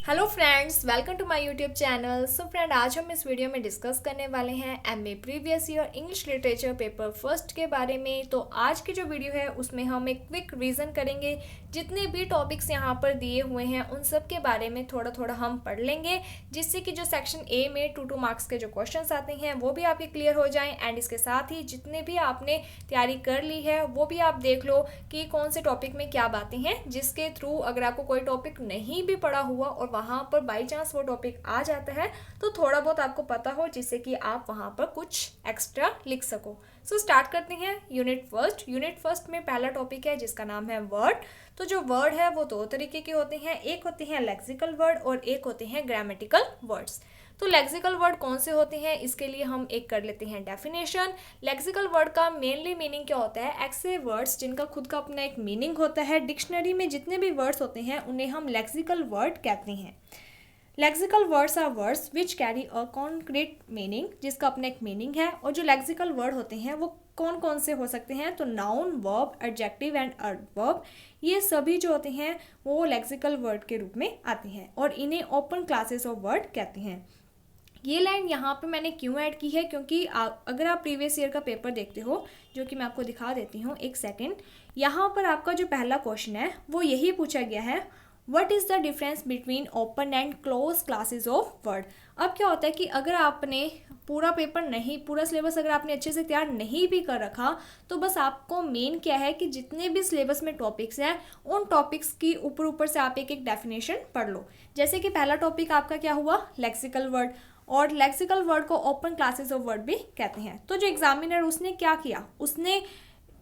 Hello friends, welcome to my YouTube channel. So friend, आज हम इस वीडियो में डिस्कस करने वाले हैं MA previous year English literature paper first के बारे में। तो आज की जो वीडियो है उसमें हम एक क्विक रिवीजन करेंगे। जितने भी टॉपिक्स यहाँ पर दिए हुए हैं उन सब के बारे में थोड़ा थोड़ा हम पढ़ लेंगे, जिससे कि जो सेक्शन ए में 2 मार्क्स के जो क्वेश्चन आते हैं वो भी आपके क्लियर हो जाएं। एंड इसके साथ ही जितने भी आपने तैयारी कर ली है वो भी आप देख लो कि कौन से टॉपिक में क्या बातें हैं, जिसके थ्रू अगर आपको कोई टॉपिक नहीं भी पढ़ा हुआ और वहाँ पर बाई चांस वो टॉपिक आ जाता है तो थोड़ा बहुत आपको पता हो, जिससे कि आप वहाँ पर कुछ एक्स्ट्रा लिख सको। सो स्टार्ट करते हैं यूनिट फर्स्ट। यूनिट फर्स्ट में पहला टॉपिक है जिसका नाम है वर्ड। तो जो वर्ड है वो 2 तरीके के होते हैं, एक होते हैं लेक्सिकल वर्ड और एक होते हैं ग्रामेटिकल वर्ड्स। तो लेक्सिकल वर्ड कौन से होते हैं, इसके लिए हम एक कर लेते हैं डेफिनेशन। लेक्सिकल वर्ड का मेनली मीनिंग क्या होता है? ऐसे वर्ड्स जिनका खुद का अपना एक मीनिंग होता है। डिक्शनरी में जितने भी वर्ड्स होते हैं उन्हें हम लेक्सिकल वर्ड कहते हैं। Lexical words are words which carry a concrete meaning, जिसका अपना एक मीनिंग है। और जो लेक्सिकल वर्ड होते हैं वो कौन कौन से हो सकते हैं? तो noun, verb, adjective and adverb, ये सभी जो होते हैं वो लेक्सिकल वर्ड के रूप में आते हैं और इन्हें ओपन क्लासेस ऑफ वर्ड कहते हैं। ये लाइन यहाँ पे मैंने क्यों ऐड की है, क्योंकि अगर आप प्रीवियस ईयर का पेपर देखते हो, जो कि मैं आपको दिखा देती हूँ एक सेकेंड, यहाँ पर आपका जो पहला क्वेश्चन है वो यही पूछा गया है, what is the difference between open and close classes of word. अब क्या होता है कि अगर आपने पूरा पेपर नहीं, पूरा सिलेबस अगर आपने अच्छे से तैयार नहीं भी कर रखा तो बस आपको मेन क्या है कि जितने भी सिलेबस में टॉपिक्स हैं उन टॉपिक्स की ऊपर ऊपर से आप एक एक डेफिनेशन पढ़ लो। जैसे कि पहला टॉपिक आपका क्या हुआ? Lexical word. और लेक्सिकल वर्ड को ओपन क्लासेस ऑफ वर्ड भी कहते हैं। तो जो एग्जामिनर उसने क्या किया, उसने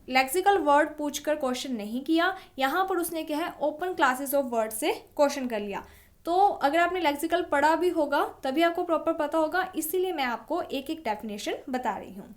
लेक्सिकल वर्ड पूछकर क्वेश्चन नहीं किया, यहाँ पर उसने क्या है ओपन क्लासेस ऑफ वर्ड से क्वेश्चन कर लिया। तो अगर आपने लेक्सिकल पढ़ा भी होगा तभी आपको प्रॉपर पता होगा, इसीलिए मैं आपको एक एक डेफिनेशन बता रही हूँ।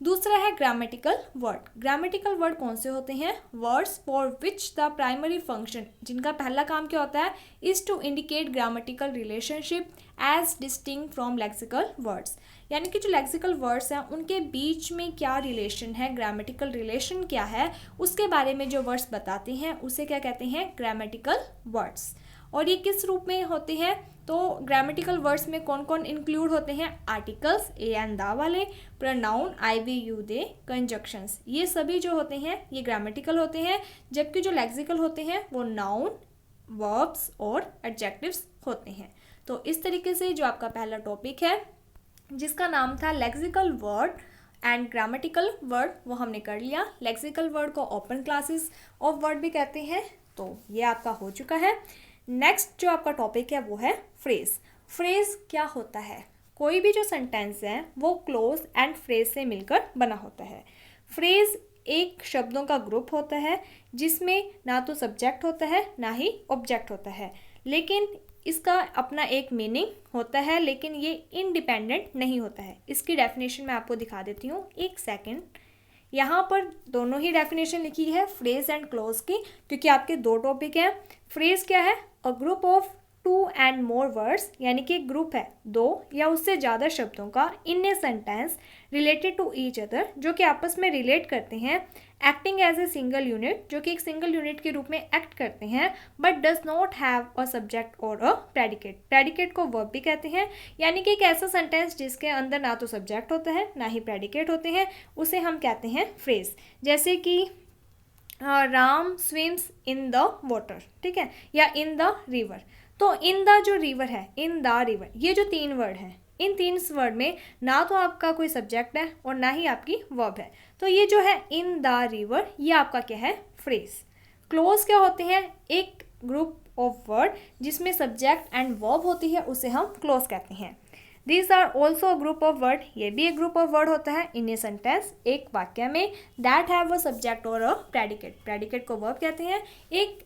दूसरा है ग्रामेटिकल वर्ड। ग्रामेटिकल वर्ड कौन से होते हैं? Words for which the primary function, जिनका पहला काम क्या होता है? Is to indicate grammatical relationship as distinct from lexical words. यानी कि जो लेक्सिकल वर्ड्स हैं उनके बीच में क्या रिलेशन है, ग्रामेटिकल रिलेशन क्या है, उसके बारे में जो वर्ड्स बताते हैं उसे क्या कहते हैं? Grammatical words. और ये किस रूप में होते हैं? तो ग्रामेटिकल वर्ड्स में कौन कौन इंक्लूड होते हैं? आर्टिकल्स, ए एंड दा वाले, pronoun, I, we, you, they, conjunctions, ये सभी जो होते हैं ये ग्रामेटिकल होते हैं। जबकि जो लेक्सिकल होते हैं वो नाउन, वर्ब्स और एडजेक्टिव्स होते हैं। तो इस तरीके से जो आपका पहला टॉपिक है जिसका नाम था lexical word and grammatical word, वो हमने कर लिया। लेक्सिकल वर्ड को ओपन क्लासेस ऑफ वर्ड भी कहते हैं। तो ये आपका हो चुका है। नेक्स्ट जो आपका टॉपिक है वो है फ्रेज। फ्रेज क्या होता है? कोई भी जो सेंटेंस है वो क्लोज एंड फ्रेज से मिलकर बना होता है। फ्रेज एक शब्दों का ग्रुप होता है जिसमें ना तो सब्जेक्ट होता है ना ही ऑब्जेक्ट होता है, लेकिन इसका अपना एक मीनिंग होता है, लेकिन ये इंडिपेंडेंट नहीं होता है। इसकी डेफिनेशन मैं आपको दिखा देती हूँ एक सेकेंड। यहाँ पर दोनों ही डेफिनेशन लिखी है फ्रेज एंड क्लोज की, क्योंकि आपके 2 टॉपिक हैं। फ्रेज क्या है? अ group of 2 and more words, यानी कि एक ग्रुप है 2 या उससे ज़्यादा शब्दों का in a sentence related to each other, जो कि आपस में रिलेट करते हैं, acting as a single unit, जो कि एक सिंगल यूनिट के रूप में एक्ट करते हैं, but does not have a subject और अ प्रेडिकेट। प्रेडिकेट को वर्ब भी कहते हैं, यानी कि एक ऐसा सेंटेंस जिसके अंदर ना तो सब्जेक्ट होता है ना ही प्रेडिकेट होते हैं, उसे हम कहते हैं फ्रेज। जैसे कि Ram swims in the water, ठीक है, या इन द रिवर। तो इन द जो रिवर है, इन द रिवर, ये जो 3 वर्ड हैं, इन 3 वर्ड में ना तो आपका कोई सब्जेक्ट है और ना ही आपकी वर्ब है। तो ये जो है इन द रिवर, ये आपका क्या है? फ्रेज। क्लोज क्या होते हैं? एक ग्रुप ऑफ वर्ड जिसमें सब्जेक्ट एंड वर्ब होती है, उसे हम क्लोज कहते हैं। These are also a group of word, ये भी एक ग्रुप ऑफ वर्ड होता है इन ए सेंटेंस, एक वाक्य में, दैट हैव अ सब्जेक्ट और अ प्रेडिकेट। प्रेडिकेट को वर्ब कहते हैं। एक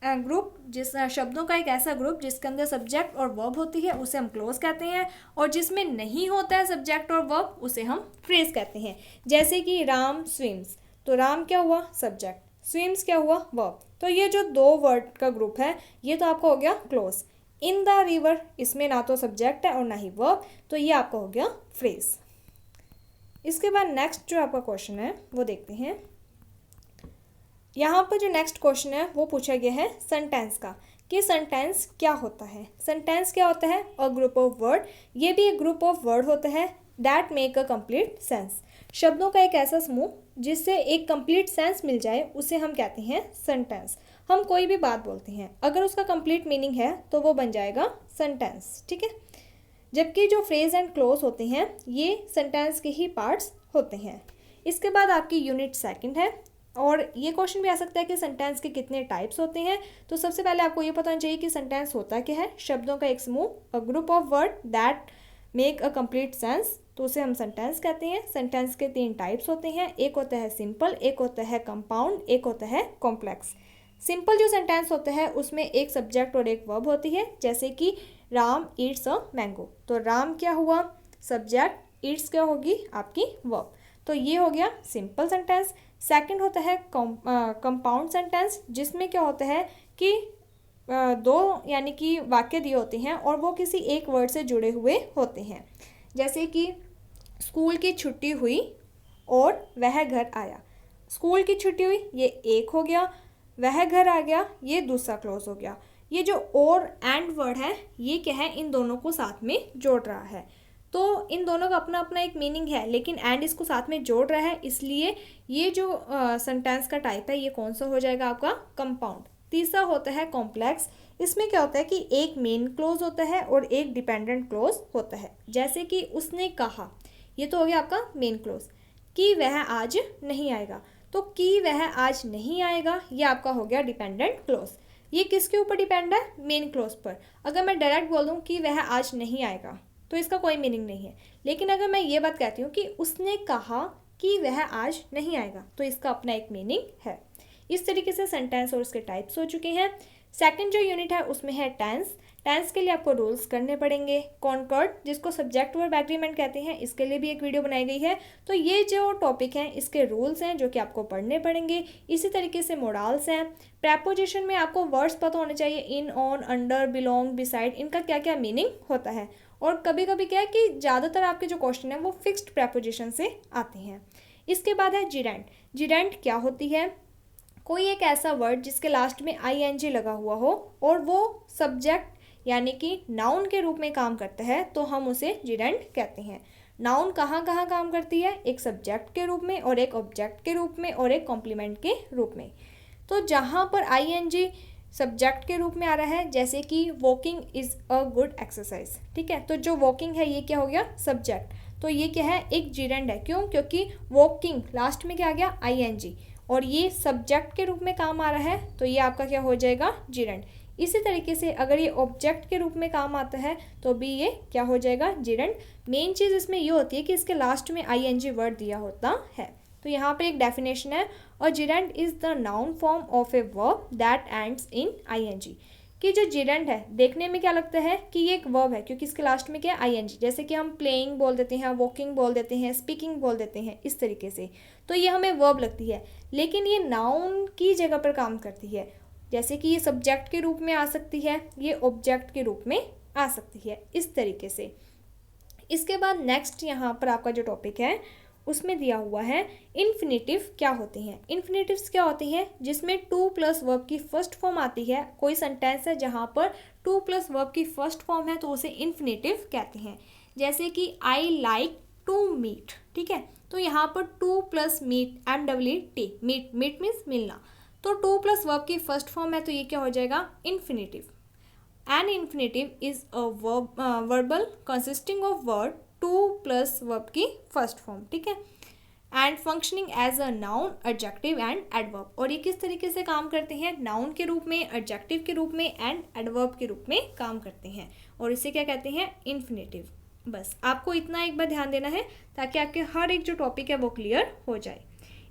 ग्रुप जिस शब्दों का एक ऐसा ग्रुप जिसके अंदर सब्जेक्ट और वर्ब होती है उसे हम क्लोज कहते हैं, और जिसमें नहीं होता है सब्जेक्ट और वर्ब उसे हम फ्रेज कहते हैं। जैसे कि राम स्विम्स, तो राम क्या हुआ? सब्जेक्ट, स्विम्स क्या हुआ? वर्ब। तो ये जो 2 वर्ड का ग्रुप है ये तो आपका हो गया क्लोज। इन द रिवर, इसमें ना तो सब्जेक्ट है और ना ही वर्ब, तो ये आपका हो गया फ्रेज। इसके बाद नेक्स्ट जो आपका क्वेश्चन है वो देखते हैं। यहाँ पर जो नेक्स्ट क्वेश्चन है वो पूछा गया है सेंटेंस का, कि सेंटेंस क्या होता है। सेंटेंस क्या होता है? अ ग्रुप ऑफ वर्ड, ये भी एक ग्रुप ऑफ वर्ड होता है that make a complete sense. शब्दों का एक ऐसा समूह जिससे एक कंप्लीट सेंस मिल जाए उसे हम कहते हैं सेंटेंस। हम कोई भी बात बोलते हैं, अगर उसका कंप्लीट मीनिंग है तो वो बन जाएगा सेंटेंस, ठीक है। जबकि जो फ्रेज एंड क्लोज होते हैं ये सेंटेंस के ही पार्ट्स होते हैं। इसके बाद आपकी यूनिट सेकंड है, और ये क्वेश्चन भी आ सकता है कि सेंटेंस के कितने टाइप्स होते हैं। तो सबसे पहले आपको ये पता होना चाहिए कि सेंटेंस होता क्या है। शब्दों का एक समूह, अ group of word that make a complete sense, तो उसे हम सेंटेंस कहते हैं। सेंटेंस के 3 टाइप्स होते हैं, एक होता है सिंपल, एक होता है कंपाउंड, एक होता है कॉम्प्लेक्स। सिंपल जो सेंटेंस होता है उसमें एक सब्जेक्ट और एक वर्ब होती है, जैसे कि राम ईट्स अ मैंगो, तो राम क्या हुआ सब्जेक्ट, ईट्स क्या होगी आपकी वर्ब, तो ये हो गया सिंपल सेंटेंस। सेकंड होता है कंपाउंड सेंटेंस, जिसमें क्या होता है कि दो यानी कि वाक्य दिए होते हैं और वो किसी एक वर्ड से जुड़े हुए होते हैं, जैसे कि स्कूल की छुट्टी हुई और वह घर आया। स्कूल की छुट्टी हुई ये एक हो गया, वह घर आ गया ये दूसरा क्लोज हो गया। ये जो और एंड वर्ड है ये क्या है, इन दोनों को साथ में जोड़ रहा है। तो इन दोनों का अपना अपना एक मीनिंग है, लेकिन एंड इसको साथ में जोड़ रहा है, इसलिए ये जो सेंटेंस का टाइप है ये कौन सा हो जाएगा आपका कंपाउंड। तीसरा होता है कॉम्प्लेक्स। इसमें क्या होता है कि एक मेन क्लोज होता है और एक डिपेंडेंट क्लोज होता है, जैसे कि उसने कहा, ये तो हो गया आपका मेन क्लोज। कि वह आज नहीं आएगा, तो कि वह आज नहीं आएगा ये आपका हो गया डिपेंडेंट क्लोज। ये किसके ऊपर डिपेंड है? मेन क्लोज पर। अगर मैं डायरेक्ट बोल दूँ कि वह आज नहीं आएगा तो इसका कोई मीनिंग नहीं है, लेकिन अगर मैं ये बात कहती हूँ कि उसने कहा कि वह आज नहीं आएगा तो इसका अपना एक मीनिंग है। इस तरीके से सेंटेंस और उसके टाइप्स हो चुके हैं। सेकंड जो यूनिट है उसमें है टेंस। टेंस के लिए आपको रूल्स करने पड़ेंगे। कॉन्कॉर्ड, जिसको सब्जेक्ट वर्ब एग्रीमेंट कहते हैं, इसके लिए भी एक वीडियो बनाई गई है। तो ये जो टॉपिक हैं इसके रूल्स हैं जो कि आपको पढ़ने पड़ेंगे। इसी तरीके से मोडाल्स हैं। प्रेपोजिशन में आपको वर्ड्स पता होने चाहिए, इन, ऑन, अंडर, बिलोंग, बिसाइड, इनका क्या क्या मीनिंग होता है। और कभी कभी क्या है कि ज़्यादातर आपके जो क्वेश्चन है वो फिक्स्ड प्रेपोजिशन से आते हैं। इसके बाद है जिरेंट। जिरेंट क्या होती है? कोई एक ऐसा वर्ड जिसके लास्ट में ING लगा हुआ हो और वो सब्जेक्ट यानी कि नाउन के रूप में काम करता है तो हम उसे जिरेंट कहते हैं। नाउन कहाँ कहाँ काम करती है? एक सब्जेक्ट के रूप में और एक ऑब्जेक्ट के रूप में और एक कॉम्प्लीमेंट के रूप में। तो जहाँ पर ING सब्जेक्ट के रूप में आ रहा है, जैसे कि walking is a good exercise, ठीक है, तो जो वॉकिंग है ये क्या हो गया सब्जेक्ट, तो ये क्या है एक जिरेंट है। क्यों? क्योंकि वॉकिंग लास्ट में क्या आ गया ING और ये सब्जेक्ट के रूप में काम आ रहा है तो ये आपका क्या हो जाएगा जिरेंट। इसी तरीके से अगर ये ऑब्जेक्ट के रूप में काम आता है तो भी ये क्या हो जाएगा जिरेंट। मेन चीज़ इसमें ये होती है कि इसके लास्ट में ING वर्ड दिया होता है। तो यहाँ पे एक डेफिनेशन है, और gerund is the noun form of a verb that ends in ING। कि जो जिरेंट है देखने में क्या लगता है कि ये एक वर्ब है क्योंकि इसके लास्ट में क्या है ING, जैसे कि हम प्लेइंग बोल देते हैं, वॉकिंग बोल देते हैं, स्पीकिंग बोल देते हैं, इस तरीके से। तो ये हमें वर्ब लगती है, लेकिन ये नाउन की जगह पर काम करती है। जैसे कि ये सब्जेक्ट के रूप में आ सकती है, ये ऑब्जेक्ट के रूप में आ सकती है, इस तरीके से। इसके बाद नेक्स्ट यहाँ पर आपका जो टॉपिक है उसमें दिया हुआ है इन्फिनेटिव क्या होते हैं। इन्फिनेटिव्स क्या होते हैं? जिसमें टू प्लस वर्ब की फर्स्ट फॉर्म आती है। कोई सेंटेंस है जहाँ पर टू प्लस वर्ब की फर्स्ट फॉर्म है तो उसे इन्फिनेटिव कहते हैं। जैसे कि आई लाइक टू मीट, ठीक है, तो यहाँ पर to plus meet, MWT, meet, meet means मिलना, तो टू प्लस वर्ब की फर्स्ट फॉर्म है तो ये क्या हो जाएगा infinitive. An infinitive is a verbal consisting of word to plus verb की फर्स्ट फॉर्म, ठीक है, and functioning as a noun, adjective and adverb. और ये किस तरीके से काम करते हैं? नाउन के रूप में, एडजेक्टिव के रूप में एंड एडवर्ब के रूप में काम करते हैं, और इसे क्या कहते हैं इन्फिनेटिव। बस आपको इतना एक बार ध्यान देना है ताकि आपके हर एक जो टॉपिक है वो क्लियर हो जाए।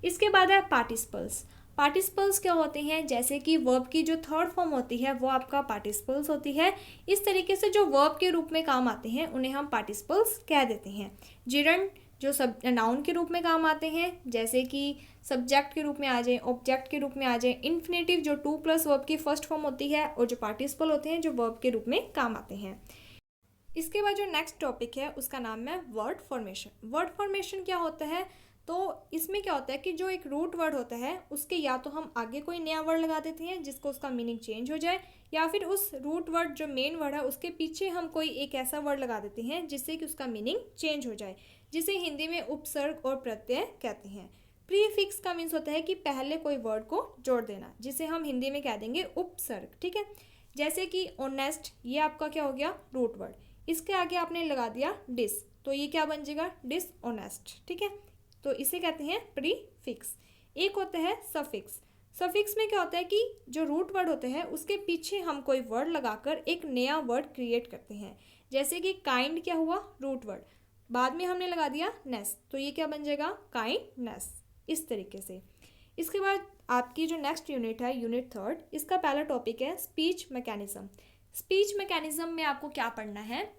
इसके बाद है पार्टिसिपल्स। पार्टिसिपल्स क्या होते हैं? जैसे कि वर्ब की जो थर्ड फॉर्म होती है वो आपका पार्टिसिपल्स होती है। इस तरीके से जो वर्ब के रूप में काम आते हैं उन्हें हम पार्टिसिपल्स कह देते हैं। जिरेंट जो सब नाउन के रूप में काम आते हैं, जैसे कि सब्जेक्ट के रूप में आ जाए, ऑब्जेक्ट के रूप में आ जाए। इन्फिनेटिव जो टू प्लस वर्ब की फर्स्ट फॉर्म होती है, और जो पार्टिसिपल होते हैं जो वर्ब के रूप में काम आते हैं। इसके बाद जो नेक्स्ट टॉपिक है उसका नाम है वर्ड फॉर्मेशन। वर्ड फॉर्मेशन क्या होता है? तो इसमें क्या होता है कि जो एक रूट वर्ड होता है उसके या तो हम आगे कोई नया वर्ड लगा देते हैं जिसको उसका मीनिंग चेंज हो जाए, या फिर उस रूट वर्ड जो मेन वर्ड है उसके पीछे हम कोई एक ऐसा वर्ड लगा देते हैं जिससे कि उसका मीनिंग चेंज हो जाए, जिसे हिंदी में उपसर्ग और प्रत्यय कहते हैं। प्रीफिक्स का मीन्स होता है कि पहले कोई वर्ड को जोड़ देना, जिसे हम हिंदी में कह देंगे उपसर्ग। ठीक है, जैसे कि ऑनेस्ट, ये आपका क्या हो गया रूट वर्ड, इसके आगे आपने लगा दिया डिस, तो ये क्या बन जाएगा डिसऑनेस्ट। ठीक है, तो इसे कहते हैं प्रीफिक्स। एक होता है सफिक्स। सफिक्स में क्या होता है कि जो रूट वर्ड होते हैं उसके पीछे हम कोई वर्ड लगाकर एक नया वर्ड क्रिएट करते हैं, जैसे कि काइंड क्या हुआ रूट वर्ड, बाद में हमने लगा दिया नेस, तो ये क्या बन जाएगा काइंडनेस, इस तरीके से। इसके बाद आपकी जो नेक्स्ट यूनिट है यूनिट 3, इसका पहला टॉपिक है स्पीच मैकेनिज्म। स्पीच मैकेनिज्म में आपको क्या पढ़ना है,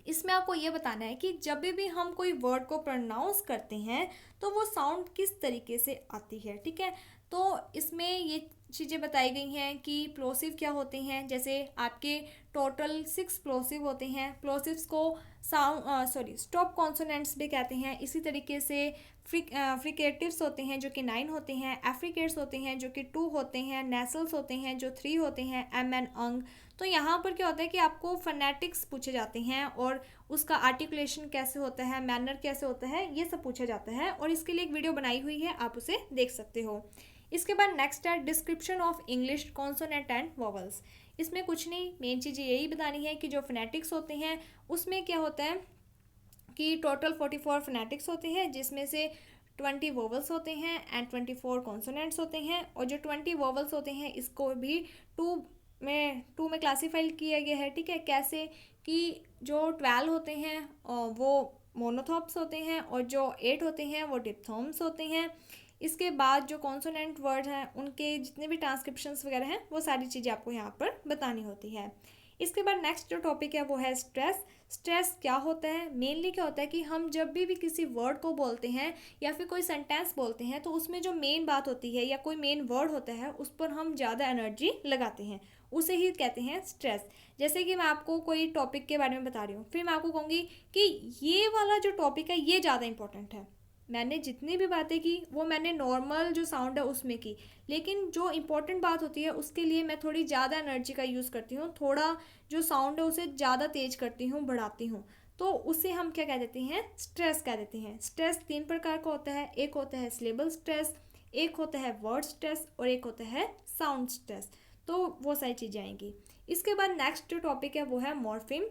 इसमें आपको ये बताना है कि जब भी हम कोई वर्ड को प्रोनाउंस करते हैं तो वो साउंड किस तरीके से आती है। ठीक है, तो इसमें ये चीज़ें बताई गई हैं कि प्लोसिव क्या होते हैं, जैसे आपके टोटल 6 प्लोसिव होते हैं। प्लोसिव्स को स्टॉप कॉन्सोनेंट्स भी कहते हैं। इसी तरीके से फ्रिकेटिव्स होते हैं जो कि 9 होते हैं, एफ्रिकेट्स होते हैं जो कि 2 होते हैं, नेसल्स होते हैं जो 3 होते हैं, एम एन अंग। तो यहाँ पर क्या होता है कि आपको फनेटिक्स पूछे जाते हैं और उसका आर्टिकुलेशन कैसे होता है, मैनर कैसे होता है, ये सब पूछा जाता है, और इसके लिए एक वीडियो बनाई हुई है, आप उसे देख सकते हो। इसके बाद नेक्स्ट है description of English consonant and vowels. इसमें कुछ नहीं, मेन चीज़ यही बतानी है कि जो फोनेटिक्स होते हैं उसमें क्या होता है कि टोटल 44 फोनेटिक्स होते हैं, जिसमें से 20 वोवल्स होते हैं एंड 24 कॉन्सोनेंट्स होते हैं। और जो 20 वोवल्स होते हैं इसको भी टू में क्लासीफाई किया गया है। ठीक है, कैसे कि जो 12 होते हैं वो मोनोथॉप्स होते हैं और जो 8 होते हैं वो डिप्थोम्स होते हैं। इसके बाद जो कॉन्सोनेंट वर्ड हैं उनके जितने भी ट्रांसक्रिप्शंस वगैरह हैं वो सारी चीज़ें आपको यहाँ पर बतानी होती है। इसके बाद नेक्स्ट जो टॉपिक है वो है स्ट्रेस। स्ट्रेस क्या होता है, मेनली क्या होता है कि हम जब भी किसी वर्ड को बोलते हैं या फिर कोई सेंटेंस बोलते हैं तो उसमें जो मेन बात होती है या कोई मेन वर्ड होता है उस पर हम ज़्यादा एनर्जी लगाते हैं, उसे ही कहते हैं स्ट्रेस। जैसे कि मैं आपको कोई टॉपिक के बारे में बता रही हूँ, फिर मैं आपको कहूँगी कि ये वाला जो टॉपिक है ये ज़्यादा इंपॉर्टेंट है। मैंने जितनी भी बातें की वो मैंने नॉर्मल जो साउंड है उसमें की, लेकिन जो इम्पोर्टेंट बात होती है उसके लिए मैं थोड़ी ज़्यादा एनर्जी का यूज़ करती हूँ, थोड़ा जो साउंड है उसे ज़्यादा तेज करती हूँ, बढ़ाती हूँ, तो उसे हम क्या कह देते हैं स्ट्रेस कह देते हैं। स्ट्रेस 3 प्रकार का होता है, एक होता है सिलेबल स्ट्रेस, एक होता है वर्ड स्ट्रेस और एक होता है साउंड स्ट्रेस। तो वो सारी चीज़ें आएंगी। इसके बाद नेक्स्ट जो टॉपिक है वो है मॉर्फिम।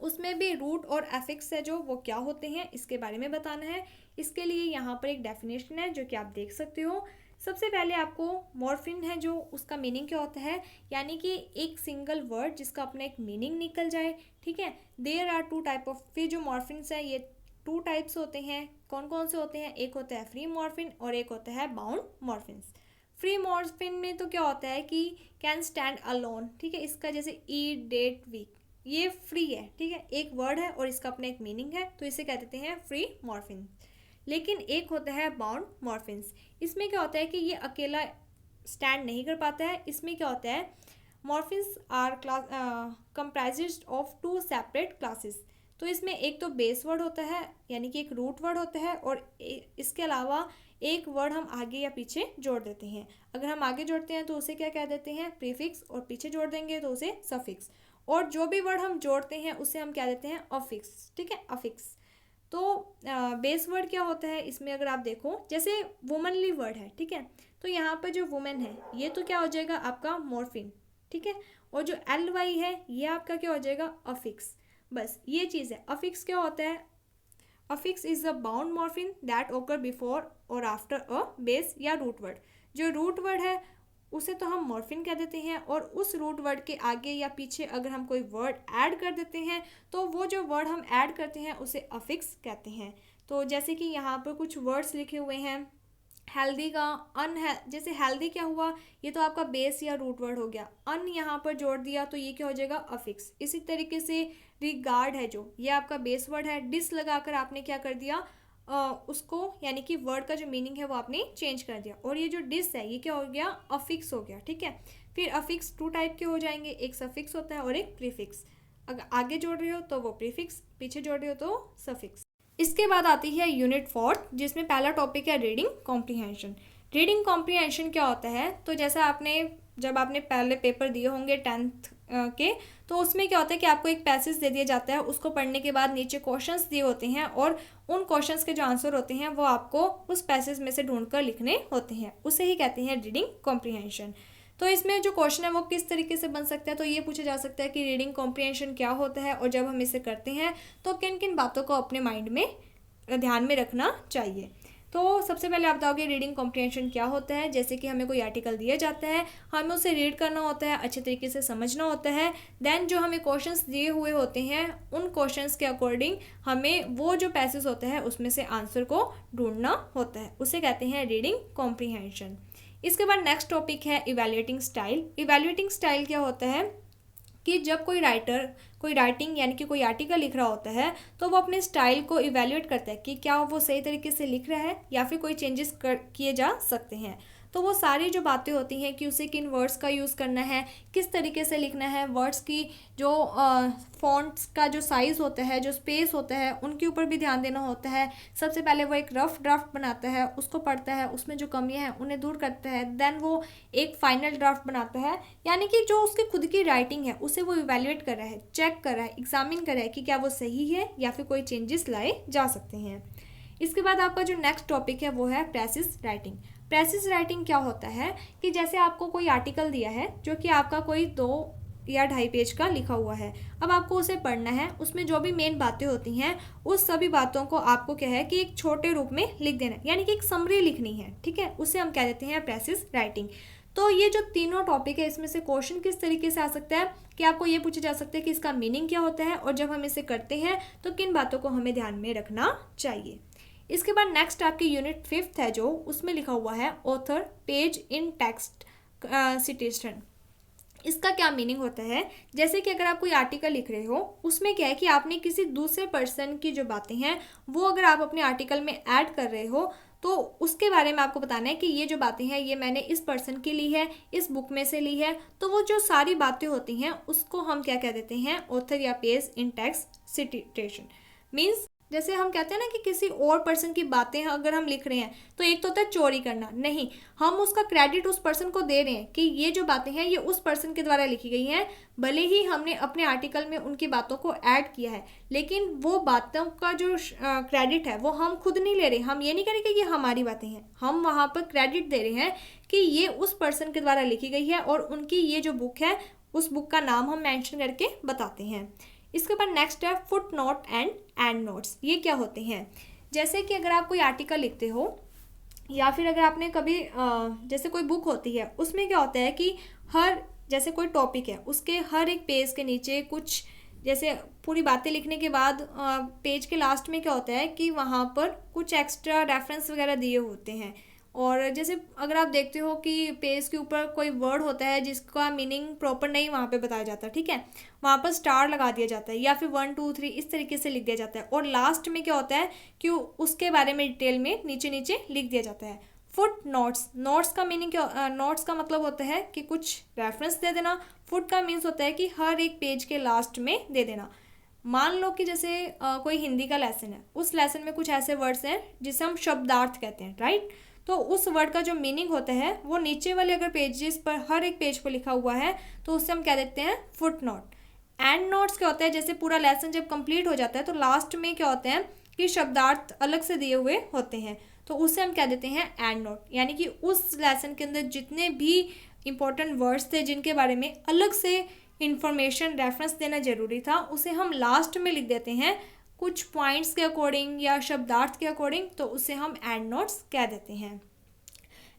उसमें भी रूट और एफिक्स है जो वो क्या होते हैं इसके बारे में बताना है। इसके लिए यहाँ पर एक डेफिनेशन है जो कि आप देख सकते हो। सबसे पहले आपको मॉर्फिम है जो उसका मीनिंग क्या होता है, यानी कि एक सिंगल वर्ड जिसका अपना एक मीनिंग निकल जाए। ठीक है, देयर आर 2 टाइप ऑफ, फिर जो मॉर्फिम्स है ये 2 टाइप्स होते हैं। कौन कौन से होते हैं, एक होता है फ्री मॉर्फिन और एक होता है बाउंड मॉर्फिन्स। फ्री मॉर्फिन में तो क्या होता है कि कैन स्टैंड अलोन। ठीक है, इसका जैसे ईट डेट वीक, ये फ्री है। ठीक है, एक वर्ड है और इसका अपना एक मीनिंग है, तो इसे कह देते हैं फ्री मॉर्फिन। लेकिन एक होता है बाउंड मॉर्फिन्स। इसमें क्या होता है कि ये अकेला स्टैंड नहीं कर पाता है। इसमें क्या होता है, morphemes are comprised of 2 separate classes. तो इसमें एक तो बेस वर्ड होता है यानी कि एक रूट वर्ड होता है, और इसके अलावा एक वर्ड हम आगे या पीछे जोड़ देते हैं। अगर हम आगे जोड़ते हैं तो उसे क्या कह देते हैं प्रीफिक्स, और पीछे जोड़ देंगे तो उसे सफिक्स, और जो भी वर्ड हम जोड़ते हैं उसे हम क्या देते हैं अफिक्स। ठीक है, अफिक्स। तो बेस वर्ड क्या होता है इसमें, अगर आप देखो जैसे वुमनली वर्ड है, ठीक है, तो यहाँ पर जो वुमेन है ये तो क्या हो जाएगा आपका मॉर्फिन। ठीक है, और जो LY है ये आपका क्या हो जाएगा अफिक्स। बस ये चीज़ है। अफिक्स क्या होता है, affix is a bound morphine that ओकर बिफोर और आफ्टर अ बेस या रूट वर्ड। जो रूट वर्ड है उसे तो हम मॉर्फिन कह देते हैं, और उस रूट वर्ड के आगे या पीछे अगर हम कोई वर्ड ऐड कर देते हैं तो वो जो वर्ड हम ऐड करते हैं उसे अफिक्स कहते हैं। तो जैसे कि यहाँ पर कुछ वर्ड्स लिखे हुए हैं, हेल्दी का जैसे हेल्दी क्या हुआ, ये तो आपका बेस या रूट वर्ड हो गया, अन यहाँ पर जोड़ दिया तो ये क्या हो जाएगा अफिक्स। इसी तरीके से रिगार्ड है जो ये आपका बेस वर्ड है, डिस लगाकर आपने क्या कर दिया उसको, यानी कि वर्ड का जो मीनिंग है वो आपने चेंज कर दिया, और ये जो डिस है ये क्या हो गया अफिक्स हो गया। ठीक है, फिर अफिक्स 2 टाइप के हो जाएंगे, एक सफिक्स होता है और एक प्रीफिक्स। अगर आगे जोड़ रहे हो तो वो प्रीफिक्स, पीछे जोड़ रहे हो तो सफिक्स। इसके बाद आती है यूनिट 4 जिसमें पहला टॉपिक है रीडिंग कॉम्प्रीहेंशन। रीडिंग कॉम्प्रीहेंशन क्या होता है, तो जैसा जब आपने पहले पेपर दिए होंगे 10th के, तो उसमें क्या होता है कि आपको एक पैसेज दे दिया जाता है, उसको पढ़ने के बाद नीचे क्वेश्चंस दिए होते हैं और उन क्वेश्चंस के जो आंसर होते हैं वो आपको उस पैसेज में से ढूंढकर लिखने होते हैं, उसे ही कहते हैं रीडिंग कॉम्प्रीहेंशन। तो इसमें जो क्वेश्चन है वो किस तरीके से बन सकता है, तो ये पूछा जा सकता है कि रीडिंग कॉम्प्रीहेंशन क्या होता है और जब हम इसे करते हैं तो किन किन बातों को अपने माइंड में ध्यान में रखना चाहिए। तो सबसे पहले आप बताओगे रीडिंग कॉम्प्रीहेंशन क्या होता है। जैसे कि हमें कोई आर्टिकल दिया जाता है, हमें उसे रीड करना होता है, अच्छे तरीके से समझना होता है, देन जो हमें क्वेश्चंस दिए हुए होते हैं उन क्वेश्चंस के अकॉर्डिंग हमें वो जो पैसेज होता है उसमें से आंसर को ढूंढना होता है, उसे कहते हैं रीडिंग कॉम्प्रीहेंशन। इसके बाद नेक्स्ट टॉपिक है इवैल्यूएटिंग स्टाइल। इवैल्यूएटिंग स्टाइल क्या होता है कि जब कोई राइटर कोई राइटिंग यानी कि कोई आर्टिकल लिख रहा होता है तो वो अपने स्टाइल को इवैल्यूएट करता है कि क्या वो सही तरीके से लिख रहा है या फिर कोई चेंजेस किए जा सकते हैं। तो वो सारी जो बातें होती हैं कि उसे किन वर्ड्स का यूज़ करना है, किस तरीके से लिखना है, वर्ड्स की जो फॉन्ट्स का जो साइज़ होता है, जो स्पेस होता है, उनके ऊपर भी ध्यान देना होता है। सबसे पहले वो एक रफ ड्राफ्ट बनाता है, उसको पढ़ता है, उसमें जो कमियां हैं उन्हें दूर करता है, देन वो एक फाइनल ड्राफ्ट बनाता है, यानी कि जो उसकी खुद की राइटिंग है उसे वो इवैल्यूएट कर रहा है, चेक कर रहा है, एग्जामिन कर रहा है कि क्या वो सही है या फिर कोई चेंजेस लाए जा सकते हैं। इसके बाद आपका जो नेक्स्ट टॉपिक है वो है प्रेसिस राइटिंग। प्रेसिस राइटिंग क्या होता है कि जैसे आपको कोई आर्टिकल दिया है जो कि आपका कोई 2 या 2.5 पेज का लिखा हुआ है, अब आपको उसे पढ़ना है, उसमें जो भी मेन बातें होती हैं उस सभी बातों को आपको क्या है कि एक छोटे रूप में लिख देना है, यानी कि एक समरी लिखनी है, ठीक है, उसे हम कह देते हैं प्रेसिस राइटिंग। तो ये जो तीनों टॉपिक है इसमें से क्वेश्चन किस तरीके से आ सकता है कि आपको ये पूछा जा सकता है कि इसका मीनिंग क्या होता है और जब हम इसे करते हैं तो किन बातों को हमें ध्यान में रखना चाहिए। इसके बाद नेक्स्ट आपकी यूनिट 5 है जो उसमें लिखा हुआ है author page in text citation. इसका क्या मीनिंग होता है, जैसे कि अगर आप कोई आर्टिकल लिख रहे हो उसमें क्या है कि आपने किसी दूसरे पर्सन की जो बातें हैं वो अगर आप अपने आर्टिकल में ऐड कर रहे हो तो उसके बारे में आपको बताना है कि ये जो बातें हैं ये मैंने इस पर्सन की ली है, इस बुक में से ली है। तो वो जो सारी बातें होती हैं उसको हम क्या कह देते हैं, ऑथर या page in text citation. Means जैसे हम कहते हैं ना कि किसी और पर्सन की बातें अगर हम लिख रहे हैं तो एक तो होता है चोरी करना, नहीं, हम उसका क्रेडिट उस पर्सन को दे रहे हैं कि ये जो बातें हैं ये उस पर्सन के द्वारा लिखी गई हैं, भले ही हमने अपने आर्टिकल में उनकी बातों को ऐड किया है, लेकिन वो बातों का जो क्रेडिट है वो हम खुद नहीं ले रहे। हम ये नहीं कह रहे कि ये हमारी बातें हैं, हम वहाँ पर क्रेडिट दे रहे हैं कि ये उस पर्सन के द्वारा लिखी गई है और उनकी ये जो बुक है उस बुक का नाम हम मेंशन करके बताते हैं। इसके बाद नेक्स्ट है foot note and and notes. ये क्या होते हैं, जैसे कि अगर आप कोई आर्टिकल लिखते हो या फिर अगर आपने कभी जैसे कोई बुक होती है उसमें क्या होता है कि जैसे कोई टॉपिक है उसके हर एक पेज के नीचे कुछ जैसे पूरी बातें लिखने के बाद पेज के लास्ट में क्या होता है कि वहाँ पर कुछ एक्स्ट्रा रेफरेंस वगैरह दिए होते हैं। और जैसे अगर आप देखते हो कि पेज के ऊपर कोई वर्ड होता है जिसका मीनिंग प्रॉपर नहीं वहाँ पे बताया जाता, ठीक है, वहाँ पर स्टार लगा दिया जाता है या फिर 1 2 3 इस तरीके से लिख दिया जाता है और लास्ट में क्या होता है कि उसके बारे में डिटेल में नीचे नीचे लिख दिया जाता है। फुट नोट्स, नोट्स का मीनिंग क्या, नोट्स का मतलब होता है कि कुछ रेफरेंस दे देना। फुट का मीन्स होता है कि हर एक पेज के लास्ट में दे देना। मान लो कि जैसे कोई हिंदी का लेसन है, उस लेसन में कुछ ऐसे वर्ड्स हैं जिसे हम शब्दार्थ कहते हैं, राइट, तो उस वर्ड का जो मीनिंग होता है वो नीचे वाले अगर पेजेस पर हर एक पेज पर लिखा हुआ है तो उससे हम कह देते हैं फुट नोट। एंड नोट्स क्या होता है, जैसे पूरा लेसन जब कंप्लीट हो जाता है तो लास्ट में क्या होते हैं कि शब्दार्थ अलग से दिए हुए होते हैं, तो उससे हम कह देते हैं एंड नोट, यानी कि उस लेसन के अंदर जितने भी इंपॉर्टेंट वर्ड्स थे जिनके बारे में अलग से इंफॉर्मेशन रेफरेंस देना जरूरी था उसे हम लास्ट में लिख देते हैं कुछ पॉइंट्स के अकॉर्डिंग या शब्दार्थ के अकॉर्डिंग, तो उसे हम एंड नोट्स कह देते हैं।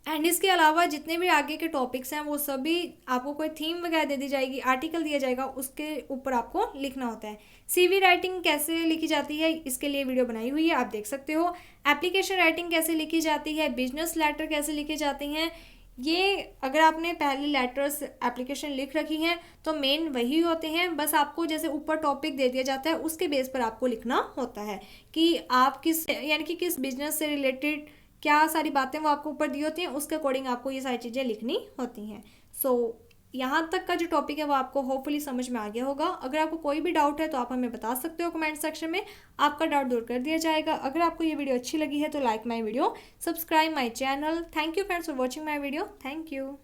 एंड इसके अलावा जितने भी आगे के टॉपिक्स हैं वो सभी आपको कोई थीम वगैरह दे दी जाएगी, आर्टिकल दिया जाएगा, उसके ऊपर आपको लिखना होता है। सीवी राइटिंग कैसे लिखी जाती है इसके लिए वीडियो बनाई हुई है, आप देख सकते हो। एप्लीकेशन राइटिंग कैसे लिखी जाती है, बिजनेस लेटर कैसे लिखे जाते हैं, ये अगर आपने पहले लेटर्स एप्लीकेशन लिख रखी हैं तो मेन वही होते हैं, बस आपको जैसे ऊपर टॉपिक दे दिया जाता है उसके बेस पर आपको लिखना होता है कि आप किस यानी कि किस बिजनेस से रिलेटेड क्या सारी बातें वो आपको ऊपर दी होती हैं, उसके अकॉर्डिंग आपको ये सारी चीज़ें लिखनी होती हैं। सो यहाँ तक का जो टॉपिक है वो आपको होपफुली समझ में आ गया होगा। अगर आपको कोई भी डाउट है तो आप हमें बता सकते हो कमेंट सेक्शन में, आपका डाउट दूर कर दिया जाएगा। अगर आपको ये वीडियो अच्छी लगी है तो like my video, subscribe my channel. Thank you friends for watching my video. Thank you.